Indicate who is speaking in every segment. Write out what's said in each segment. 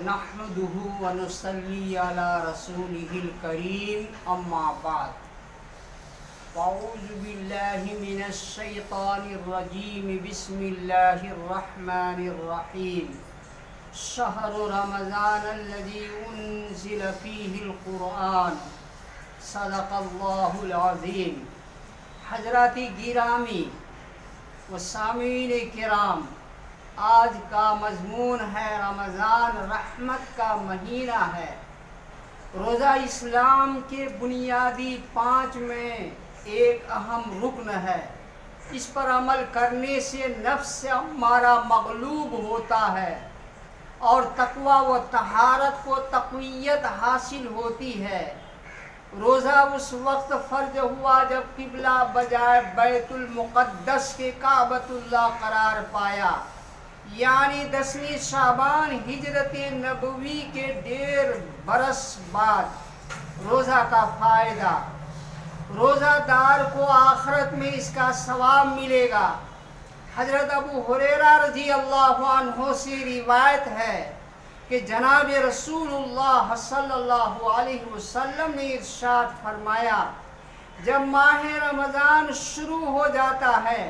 Speaker 1: نحمده ونصلي على رسوله الكريم اما بعد اعوذ باللہ من الشیطان الرجیم بسم اللہ الرحمن الرحیم شہر رمضان الذي انزل فيه القرآن صدق اللہ العظیم۔ حضرات گرامی و سامعین کرام، آج کا مضمون ہے رمضان رحمت کا مہینہ ہے۔ روزہ اسلام کے بنیادی 5 میں ایک اہم رکن ہے۔ اس پر عمل کرنے سے نفس امارہ مغلوب ہوتا ہے اور تقوی و طہارت کو تقویت حاصل ہوتی ہے۔ روزہ اس وقت فرض ہوا جب قبلہ بجائے بیت المقدس کے کعبۃ اللہ قرار پایا، یعنی 10ویں شعبان ہجرت نبوی کے 1.5 برس بعد۔ روزہ کا فائدہ، روزہ دار کو آخرت میں اس کا ثواب ملے گا۔ حضرت ابو ہریرہ رضی اللہ عنہ سے روایت ہے کہ جناب رسول اللہ صلی اللہ علیہ وسلم نے ارشاد فرمایا، جب ماہ رمضان شروع ہو جاتا ہے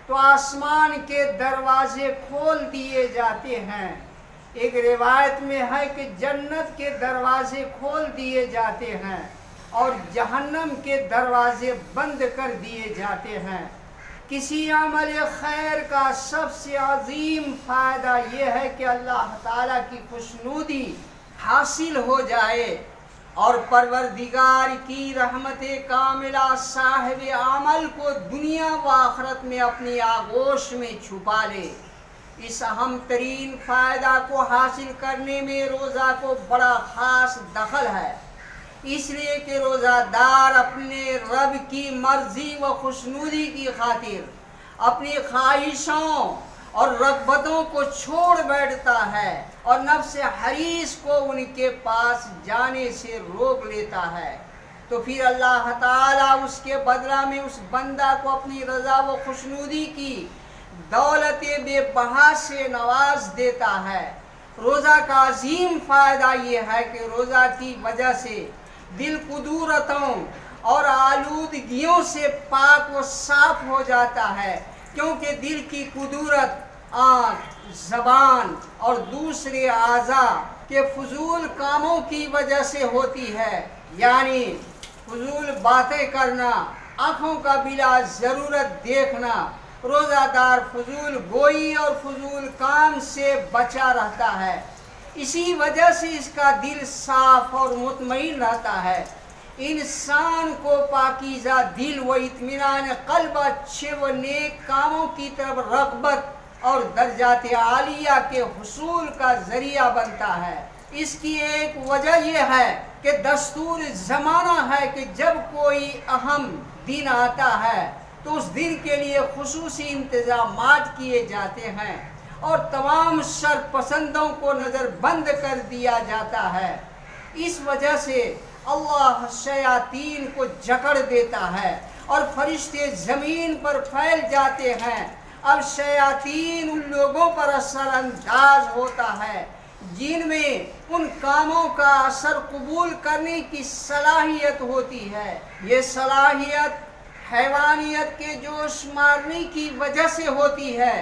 Speaker 1: تو آسمان کے دروازے کھول دیے جاتے ہیں۔ ایک روایت میں ہے کہ جنت کے دروازے کھول دیے جاتے ہیں اور جہنم کے دروازے بند کر دیے جاتے ہیں۔ کسی عمل خیر کا سب سے عظیم فائدہ یہ ہے کہ اللہ تعالیٰ کی خوشنودی حاصل ہو جائے اور پروردگار کی رحمت کاملہ صاحب عمل کو دنیا و آخرت میں اپنی آغوش میں چھپا لے۔ اس اہم ترین فائدہ کو حاصل کرنے میں روزہ کو بڑا خاص دخل ہے، اس لیے کہ روزہ دار اپنے رب کی مرضی و خوشنودی کی خاطر اپنی خواہشوں اور رغبتوں کو چھوڑ بیٹھتا ہے اور نفس حریص کو ان کے پاس جانے سے روک لیتا ہے، تو پھر اللہ تعالیٰ اس کے بدلہ میں اس بندہ کو اپنی رضا و خوشنودی کی دولت بے بہا سے نواز دیتا ہے۔ روزہ کا عظیم فائدہ یہ ہے کہ روزہ کی وجہ سے دل کدورتوں اور آلودگیوں سے پاک و صاف ہو جاتا ہے، کیونکہ دل کی کدورت آنکھ، زبان اور دوسرے اعضاء کے فضول کاموں کی وجہ سے ہوتی ہے، یعنی فضول باتیں کرنا، آنکھوں کا بلا ضرورت دیکھنا۔ روزہ دار فضول گوئی اور فضول کام سے بچا رہتا ہے، اسی وجہ سے اس کا دل صاف اور مطمئن رہتا ہے۔ انسان کو پاکیزہ دل و اطمینان قلب اچھے و نیک کاموں کی طرف رغبت اور درجات عالیہ کے حصول کا ذریعہ بنتا ہے۔ اس کی ایک وجہ یہ ہے کہ دستور زمانہ ہے کہ جب کوئی اہم دن آتا ہے تو اس دن کے لیے خصوصی انتظامات کیے جاتے ہیں اور تمام شر پسندوں کو نظر بند کر دیا جاتا ہے۔ اس وجہ سے اللہ شیاطین کو جکڑ دیتا ہے اور فرشتے زمین پر پھیل جاتے ہیں۔ اب شیاطین ان لوگوں پر اثر انداز ہوتا ہے جن میں ان کاموں کا اثر قبول کرنے کی صلاحیت ہوتی ہے۔ یہ صلاحیت حیوانیت کے جوش مارنے کی وجہ سے ہوتی ہے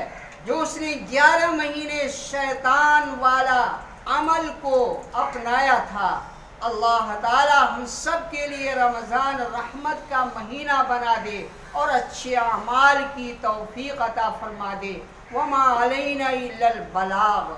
Speaker 1: جو اس نے 11 مہینے شیطان والا عمل کو اپنایا تھا۔ اللہ تعالی ہم سب کے لیے رمضان رحمت کا مہینہ بنا دے اور اچھے اعمال کی توفیق عطا فرما دے۔ وما علینا الا البلاغ۔